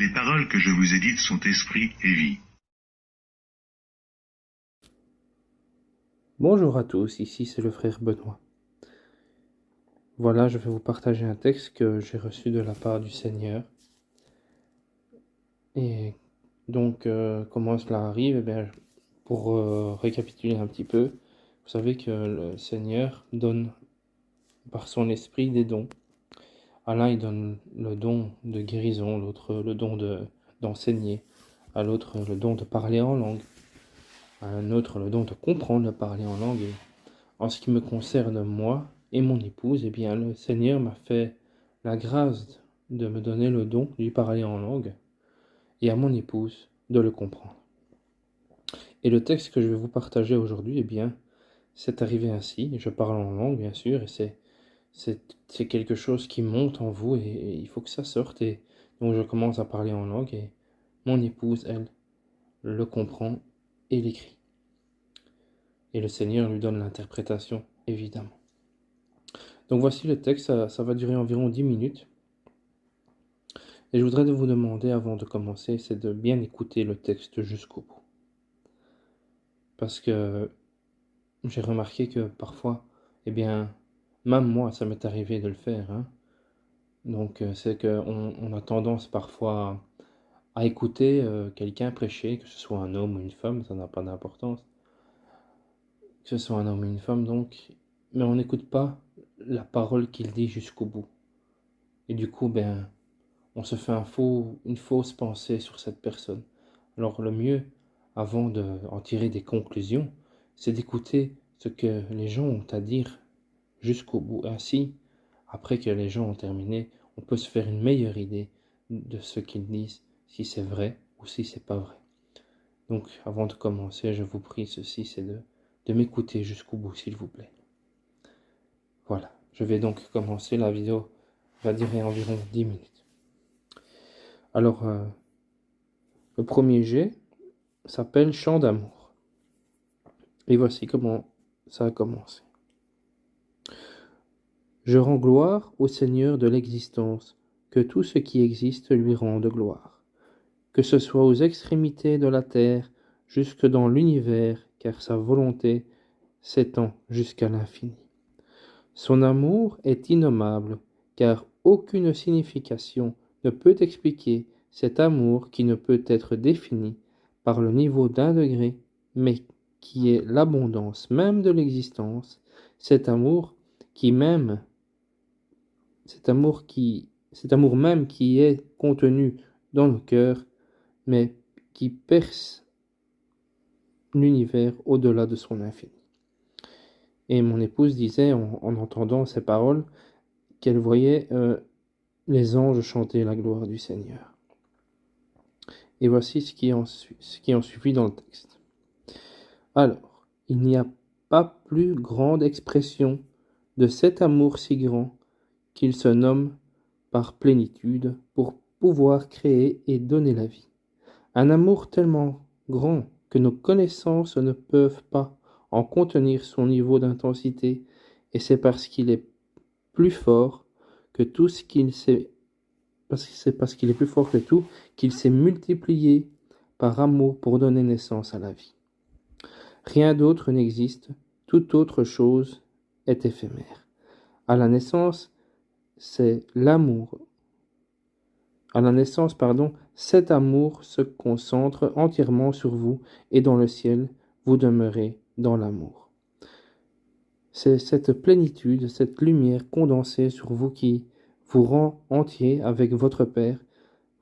Les paroles que je vous ai dites sont esprit et vie. Bonjour à tous, ici c'est le frère Benoît. Voilà, je vais vous partager un texte que j'ai reçu de la part du Seigneur. Et donc, comment cela arrive? Eh bien, pour récapituler un petit peu, vous savez que le Seigneur donne par son esprit des dons. À l'un, il donne le don de guérison, l'autre le don d'enseigner, à l'autre le don de parler en langue, à un autre le don de comprendre le parler en langue. Et en ce qui me concerne, moi et mon épouse, eh bien, le Seigneur m'a fait la grâce de me donner le don de lui parler en langue et à mon épouse de le comprendre. Et le texte que je vais vous partager aujourd'hui, eh bien, c'est arrivé ainsi. Je parle en langue, bien sûr, et c'est quelque chose qui monte en vous et il faut que ça sorte. Et donc, je commence à parler en langue et mon épouse, elle, le comprend et l'écrit. Et le Seigneur lui donne l'interprétation, évidemment. Donc voici le texte, ça va durer environ 10 minutes. Et je voudrais vous demander, avant de commencer, c'est de bien écouter le texte jusqu'au bout. Parce que j'ai remarqué que parfois, eh bien, même moi, ça m'est arrivé de le faire. Donc c'est qu'on a tendance parfois à écouter quelqu'un prêcher, que ce soit un homme ou une femme, ça n'a pas d'importance. Que ce soit un homme ou une femme, donc, mais on n'écoute pas la parole qu'il dit jusqu'au bout. Et du coup, ben, on se fait une fausse pensée sur cette personne. Alors le mieux, avant d'en tirer des conclusions, c'est d'écouter ce que les gens ont à dire jusqu'au bout. Ainsi, après que les gens ont terminé, on peut se faire une meilleure idée de ce qu'ils disent, si c'est vrai ou si c'est pas vrai. Donc, avant de commencer, je vous prie ceci, c'est de m'écouter jusqu'au bout, s'il vous plaît. Voilà, je vais donc commencer. La vidéo va durer environ 10 minutes. Alors, le premier jet s'appelle Chant d'amour. Et voici comment ça a commencé. Je rends gloire au Seigneur de l'existence, que tout ce qui existe lui rende gloire. Que ce soit aux extrémités de la terre, jusque dans l'univers, car sa volonté s'étend jusqu'à l'infini. Son amour est innommable, car aucune signification ne peut expliquer cet amour qui ne peut être défini par le niveau d'un degré, mais qui est l'abondance même de l'existence, cet amour cet amour même qui est contenu dans nos cœurs, mais qui perce l'univers au-delà de son infini. Et mon épouse disait, en entendant ces paroles, qu'elle voyait les anges chanter la gloire du Seigneur. Et voici ce qui en suivit dans le texte. Alors, il n'y a pas plus grande expression de cet amour si grand qu'il se nomme par plénitude pour pouvoir créer et donner la vie. Un amour tellement grand que nos connaissances ne peuvent pas en contenir son niveau d'intensité, et c'est parce qu'il est plus fort que tout ce qu'il sait, parce qu'il est plus fort que tout, qu'il s'est multiplié par amour pour donner naissance à la vie. Rien d'autre n'existe, toute autre chose est éphémère. À la naissance, c'est l'amour. À la naissance, cet amour se concentre entièrement sur vous et dans le ciel, vous demeurez dans l'amour. C'est cette plénitude, cette lumière condensée sur vous qui vous rend entier avec votre Père.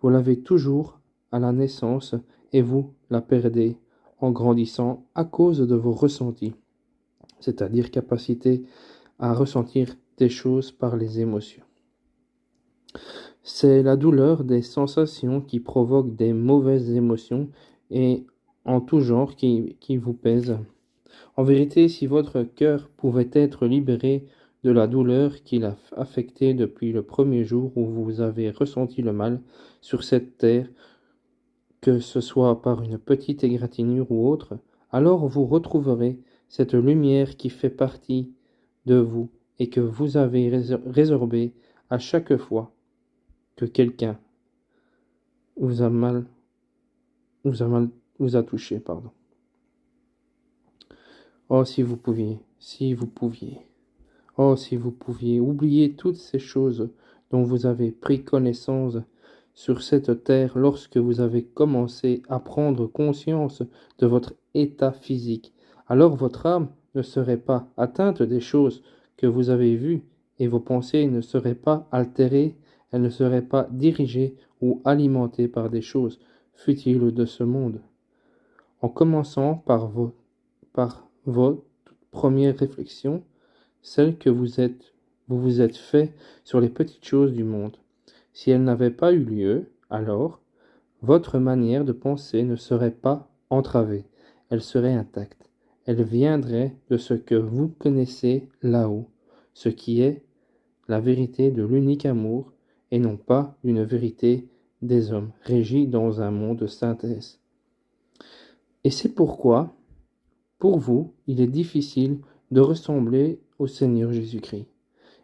Vous l'avez toujours à la naissance et vous la perdez en grandissant à cause de vos ressentis, c'est-à-dire capacité à ressentir des choses par les émotions. C'est la douleur des sensations qui provoquent des mauvaises émotions et en tout genre qui vous pèsent. En vérité, si votre cœur pouvait être libéré de la douleur qui l'a affecté depuis le premier jour où vous avez ressenti le mal sur cette terre, que ce soit par une petite égratignure ou autre, alors vous retrouverez cette lumière qui fait partie de vous et que vous avez résorbée à chaque fois que quelqu'un vous a mal, vous a mal, vous a touché, pardon. Oh, si vous pouviez, si vous pouviez. Oh, si vous pouviez oublier toutes ces choses dont vous avez pris connaissance sur cette terre lorsque vous avez commencé à prendre conscience de votre état physique, alors votre âme ne serait pas atteinte des choses que vous avez vues et vos pensées ne seraient pas altérées, elles ne seraient pas dirigées ou alimentées par des choses futiles de ce monde. En commençant par vos premières réflexions, celles que vous vous êtes fait sur les petites choses du monde. Si elles n'avaient pas eu lieu, alors votre manière de penser ne serait pas entravée, elle serait intacte. Elle viendrait de ce que vous connaissez là-haut, ce qui est la vérité de l'unique amour, et non pas d'une vérité des hommes, régie dans un monde de synthèse. Et c'est pourquoi, pour vous, il est difficile de ressembler au Seigneur Jésus-Christ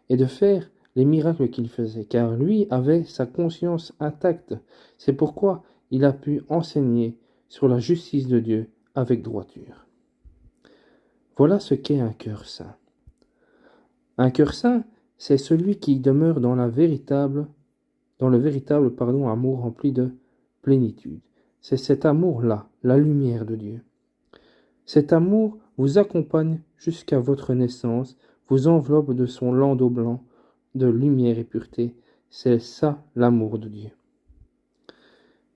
et de faire les miracles qu'il faisait, car lui avait sa conscience intacte. C'est pourquoi il a pu enseigner sur la justice de Dieu avec droiture. Voilà ce qu'est un cœur saint. Un cœur saint, c'est celui qui demeure dans le véritable amour rempli de plénitude. C'est cet amour-là, la lumière de Dieu. Cet amour vous accompagne jusqu'à votre naissance, vous enveloppe de son landau blanc, de lumière et pureté. C'est ça l'amour de Dieu.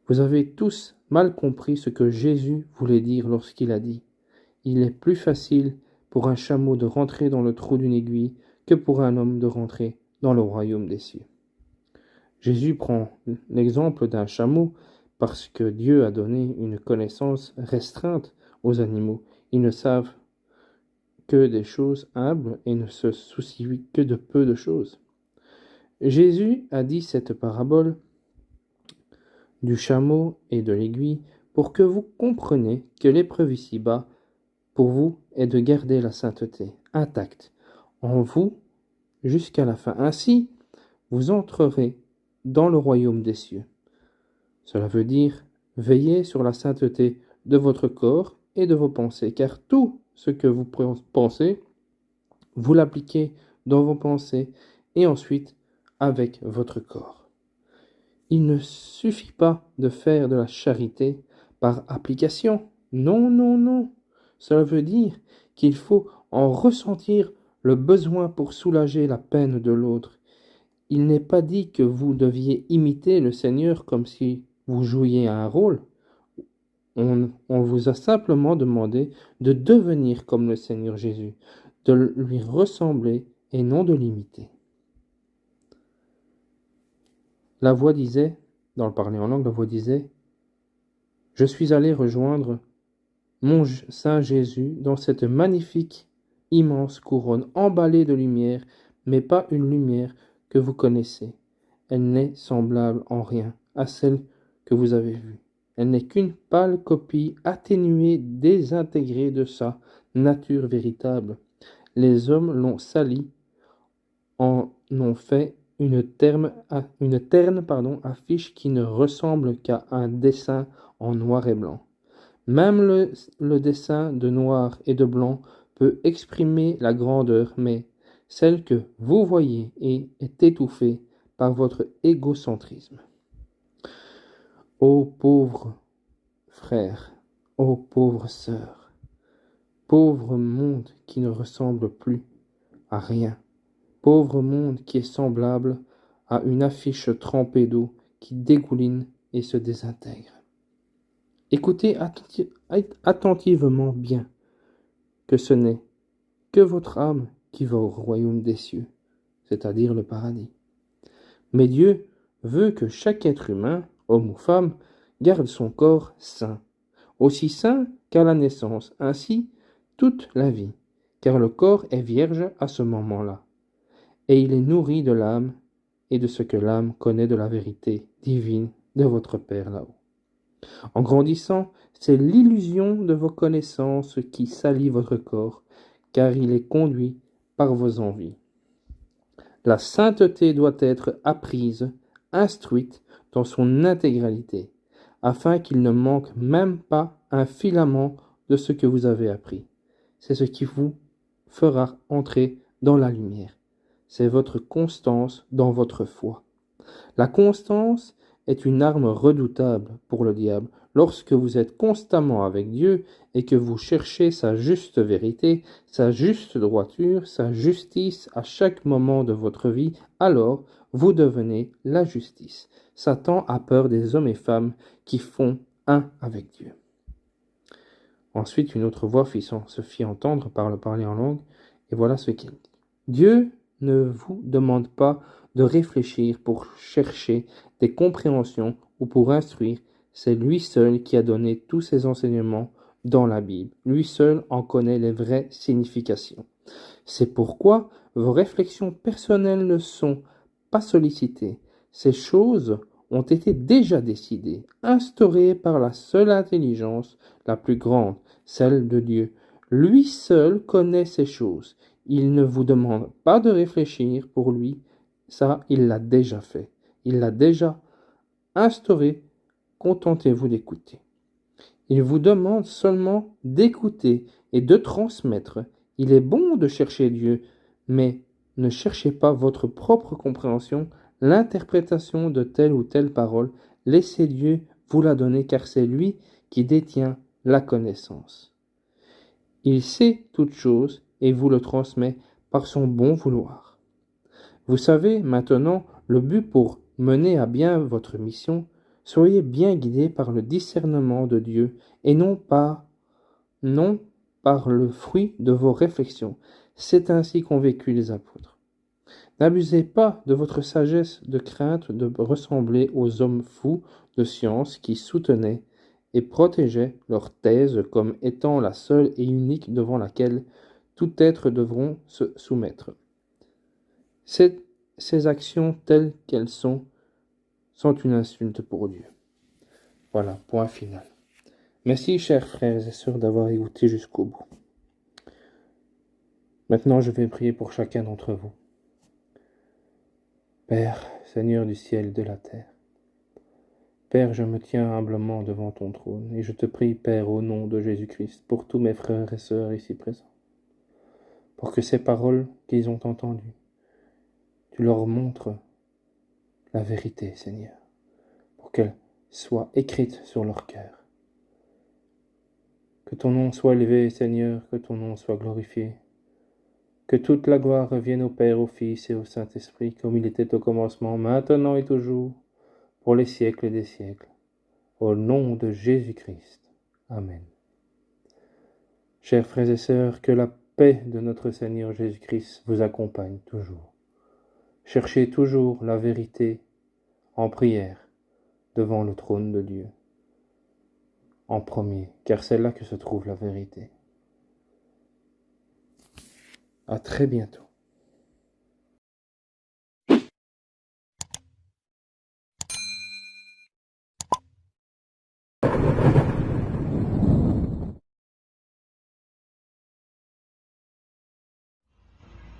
Vous avez tous mal compris ce que Jésus voulait dire lorsqu'il a dit « Il est plus facile pour un chameau de rentrer dans le trou d'une aiguille que pour un homme de rentrer dans le royaume des cieux. » Jésus prend l'exemple d'un chameau parce que Dieu a donné une connaissance restreinte aux animaux. Ils ne savent que des choses humbles et ne se soucient que de peu de choses. Jésus a dit cette parabole du chameau et de l'aiguille pour que vous compreniez que l'épreuve ici-bas, pour vous, est de garder la sainteté intacte en vous jusqu'à la fin. Ainsi, vous entrerez dans le royaume des cieux. Cela veut dire veiller sur la sainteté de votre corps et de vos pensées, car tout ce que vous pensez, vous l'appliquez dans vos pensées et ensuite avec votre corps. Il ne suffit pas de faire de la charité par application. Non, non, non. Cela veut dire qu'il faut en ressentir le besoin pour soulager la peine de l'autre. Il n'est pas dit que vous deviez imiter le Seigneur comme si vous jouiez un rôle. On vous a simplement demandé de devenir comme le Seigneur Jésus, de lui ressembler et non de l'imiter. La voix disait, dans le parler en langue, la voix disait « Je suis allé rejoindre mon Saint Jésus dans cette magnifique, immense couronne emballée de lumière, mais pas une lumière que vous connaissez. Elle n'est semblable en rien à celle que vous avez vue. Elle n'est qu'une pâle copie atténuée, désintégrée de sa nature véritable. Les hommes l'ont salie, en ont fait une terne affiche qui ne ressemble qu'à un dessin en noir et blanc. Même le dessin de noir et de blanc peut exprimer la grandeur, mais celle que vous voyez est étouffée par votre égocentrisme. Ô pauvre frère, ô pauvre sœur, pauvre monde qui ne ressemble plus à rien, pauvre monde qui est semblable à une affiche trempée d'eau qui dégouline et se désintègre. Écoutez attentivement bien que ce n'est que votre âme qui va au royaume des cieux, c'est-à-dire le paradis. Mais Dieu veut que chaque être humain, homme ou femme, garde son corps sain, aussi sain qu'à la naissance, ainsi toute la vie, car le corps est vierge à ce moment-là, et il est nourri de l'âme et de ce que l'âme connaît de la vérité divine de votre Père là-haut. En grandissant, c'est l'illusion de vos connaissances qui salit votre corps, car il est conduit par vos envies. La sainteté doit être apprise, instruite, dans son intégralité, afin qu'il ne manque même pas un filament de ce que vous avez appris. C'est ce qui vous fera entrer dans la lumière. C'est votre constance dans votre foi. La constance est une arme redoutable pour le diable. Lorsque vous êtes constamment avec Dieu et que vous cherchez sa juste vérité, sa juste droiture, sa justice à chaque moment de votre vie, alors vous devenez la justice. Satan a peur des hommes et femmes qui font un avec Dieu. Ensuite, une autre voix se fit entendre par le parler en langue, et voilà ce qu'il dit. Dieu ne vous demande pas de réfléchir pour chercher des compréhensions ou pour instruire, c'est lui seul qui a donné tous ces enseignements dans la Bible. Lui seul en connaît les vraies significations. C'est pourquoi vos réflexions personnelles ne sont pas sollicitées. Ces choses ont été déjà décidées, instaurées par la seule intelligence, la plus grande, celle de Dieu. Lui seul connaît ces choses. Il ne vous demande pas de réfléchir pour lui, ça il l'a déjà fait. Il l'a déjà instauré, contentez-vous d'écouter. Il vous demande seulement d'écouter et de transmettre. Il est bon de chercher Dieu, mais ne cherchez pas votre propre compréhension, l'interprétation de telle ou telle parole. Laissez Dieu vous la donner, car c'est lui qui détient la connaissance. Il sait toutes choses et vous le transmet par son bon vouloir. Vous savez maintenant le but pour mener à bien votre mission. Soyez bien guidés par le discernement de Dieu et non par le fruit de vos réflexions. C'est ainsi qu'ont vécu les apôtres. N'abusez pas de votre sagesse de crainte de ressembler aux hommes fous de science qui soutenaient et protégeaient leur thèse comme étant la seule et unique devant laquelle tout être devront se soumettre. Ces actions telles qu'elles sont une insulte pour Dieu. Voilà, point final. Merci, chers frères et sœurs, d'avoir écouté jusqu'au bout. Maintenant, je vais prier pour chacun d'entre vous. Père, Seigneur du ciel et de la terre, Père, je me tiens humblement devant ton trône, et je te prie, Père, au nom de Jésus-Christ, pour tous mes frères et sœurs ici présents, pour que ces paroles qu'ils ont entendues, tu leur montres la vérité, Seigneur, pour qu'elle soit écrite sur leur cœur. Que ton nom soit élevé, Seigneur, que ton nom soit glorifié. Que toute la gloire revienne au Père, au Fils et au Saint-Esprit, comme il était au commencement, maintenant et toujours, pour les siècles des siècles. Au nom de Jésus-Christ. Amen. Chers frères et sœurs, que la paix de notre Seigneur Jésus-Christ vous accompagne toujours. Cherchez toujours la vérité en prière devant le trône de Dieu, en premier, car c'est là que se trouve la vérité. À très bientôt.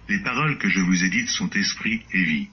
Les paroles que je vous ai dites sont esprit et vie.